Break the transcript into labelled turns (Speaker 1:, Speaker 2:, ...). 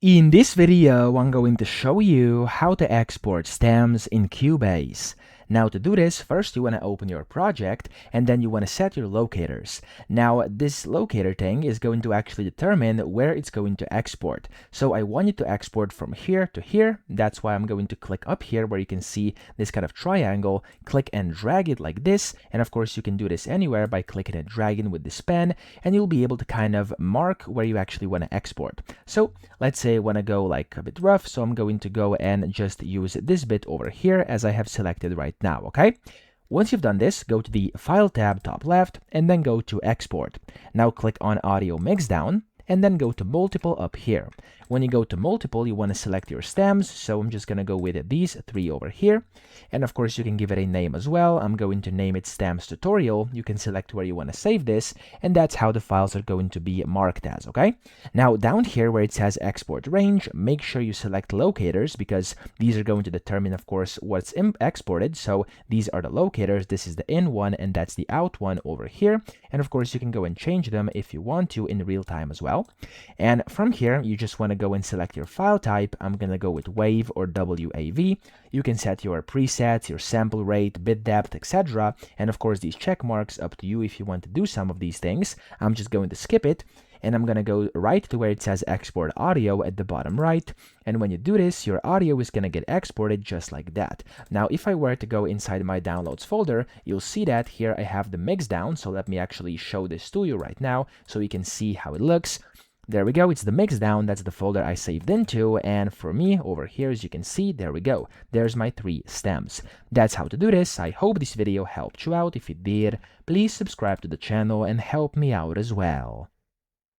Speaker 1: In this video, I'm going to show you how to export stems in Cubase. Now to do this, first you want to open your project and then you want to set your locators. Now this locator thing is going to actually determine where it's going to export. So I want you to export from here to here. That's why I'm going to click up here where you can see this kind of triangle, click and drag it like this. And of course you can do this anywhere by clicking and dragging with this pen, and you'll be able to kind of mark where you actually want to export. So let's say I want to go like a bit rough, so I'm going to go and just use this bit over here as I have selected right now, okay? Once you've done this, go to the File tab top left and then go to Export. Now click on Audio Mixdown and then go to Multiple up here. When you go to Multiple, you want to select your stems, so I'm just going to go with these three over here. And of course, you can give it a name as well. I'm going to name it Stems Tutorial. You can select where you want to save this, and that's how the files are going to be marked as, okay? Now, down here where it says Export Range, make sure you select locators because these are going to determine, of course, what's exported. So these are the locators. This is the in one, and that's the out one over here. And of course, you can go and change them if you want to in real time as well. And from here, you just want to go and select your file type. I'm going to go with WAV or WAV. You can set your presets, your sample rate, bit depth, etc. And of course, these check marks up to you if you want to do some of these things. I'm just going to skip it. And I'm going to go right to where it says export audio at the bottom right. And when you do this, your audio is going to get exported just like that. Now, if I were to go inside my downloads folder, you'll see that here I have the mix down. So let me actually show this to you right now so you can see how it looks. There we go, it's the mix down, that's the folder I saved into, and for me, over here, as you can see, there we go. There's my 3 stems. That's how to do this. I hope this video helped you out. If it did, please subscribe to the channel and help me out as well.